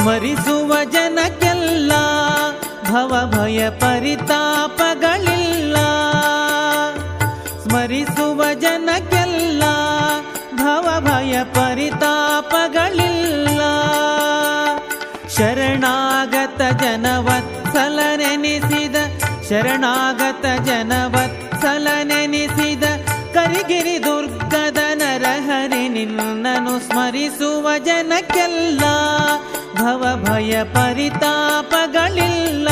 ಸ್ಮರಿಸುವ ಜನಕ್ಕೆಲ್ಲ ಭವಭಯ ಪರಿತಾಪಗಳಿಲ್ಲ. ಸ್ಮರಿಸುವ ಜನಕ್ಕೆಲ್ಲ ಭವಭಯ ಪರಿತಾಪಗಳಿಲ್ಲ. ಶರಣಾಗತ ಜನವತ್ಸಲನೆನಿಸಿದ ಶರಣಾಗತ ಜನವತ್ಸಲನೆನಿಸಿದ ಕರಿಗಿರಿ ದುರ್ಗದ ನರಹರಿ ನಿನ್ನನು ಸ್ಮರಿಸುವ ಜನಕ್ಕೆಲ್ಲ ಭವಭಯ ಪರಿತಾಪಗಳಿಲ್ಲ.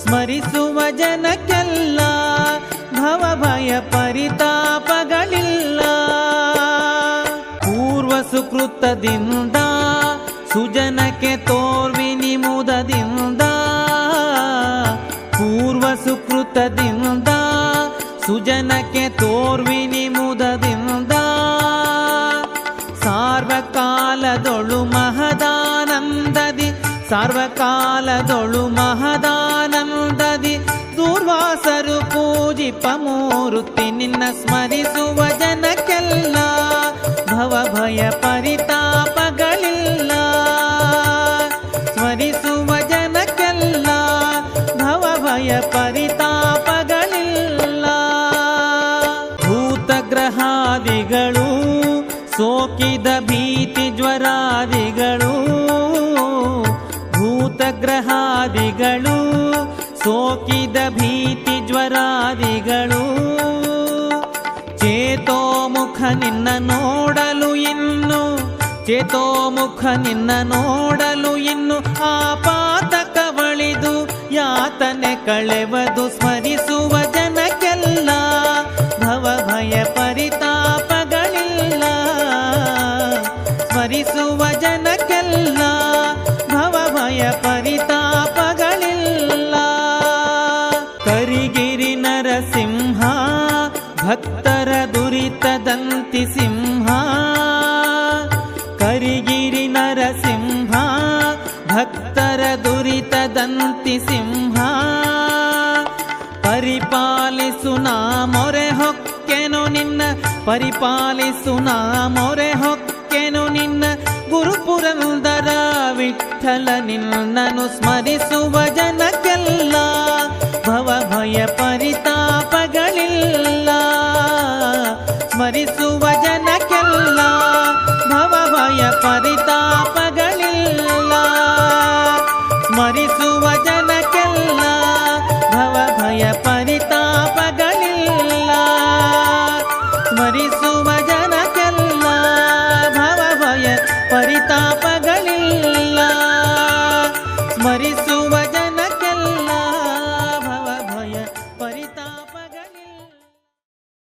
ಸ್ಮರಿಸುವ ಜನಕ್ಕೆಲ್ಲ ಭವಭಯ ಪರಿತಾಪಗಳಿಲ್ಲ. ಪೂರ್ವ ಸುಕೃತದಿಂದ ಸುಜನಕ್ಕೆ ತೋರ್ವಿನಿ ಮುದದಿಂದ ಪೂರ್ವ ಸುಕೃತದಿಂದ ಸುಜನಕ್ಕೆ ತೋರ್ವಿನಿ ಮುದದಿಂದ ಸಾರ್ವಕಾಲದೊಳು ಮಹದಾನಂದದಿ ಸಾರ್ವಕಾಲದೊಳು ಮಹದಾನಂದದಿ ದೂರ್ವಾಸರು ಪೂಜಿಪ ಮೂರುತಿ ನಿನ್ನ ಸ್ಮರಿಸುವ ಜನಕ್ಕೆಲ್ಲ ಭವಭಯ ಪರಿತಾಪಗಳಿಲ್ಲ. ಸ್ಮರಿಸುವ ಜನಕ್ಕೆಲ್ಲ ಭವಭಯ ಪರಿತಾಪಗಳಿಲ್ಲ. ಭೂತಗ್ರಹಾದಿಗಳು ಸೋಕಿದ ಭೀತಿ ಜ್ವರಾದಿಗಳು ಭೂತಗ್ರಹಾದಿಗಳು ಸೋಕಿದ ಭೀತಿ ಜ್ವರಾದಿಗಳು ಚೇತೋಮುಖ ನಿನ್ನ ನೋಡಲು ಇನ್ನು ಚೇತೋಮುಖ ನಿನ್ನ ನೋಡಲು ಇನ್ನು ಆಪಾತಕವಳಿದು ಯಾತನೆ ಕಳೆವದು ಸ್ಮರಿಸುವ ಜನಕ್ಕೆಲ್ಲ ಭವಭಯ ಪರಿತಾಪಗಳಿಲ್ಲ. ಸ್ಮರಿಸುವ ಜನಕ್ಕೆಲ್ಲ ಭವಭಯ ಪರಿತಾಪಗಳಿಲ್ಲ. ಕರಿಗಿರಿ ನರಸಿಂಹ ಭಕ್ತರ ದುರಿತದಂತಿ ಸಿಂಹ ಕರಿಗಿರಿ ನರಸಿಂಹ ಭಕ್ತರ ದುರಿತದಂತಿ ಸಿಂಹ ಪರಿಪಾಲಿಸು ನಾ ಮೊರೆ ಹೊಕ್ಕೆನು ನಿನ್ನ ಪರಿಪಾಲಿಸು ನಾ ಮೊರೆ ಹೊಕ್ಕೆನು ನಿನ್ನ ಗುರುಪುರಂದರ ವಿಠಲ ನಿನ್ನನು ಸ್ಮರಿಸುವ ಜನಕ್ಕೆಲ್ಲ ಭವಭಯ ಪರಿತ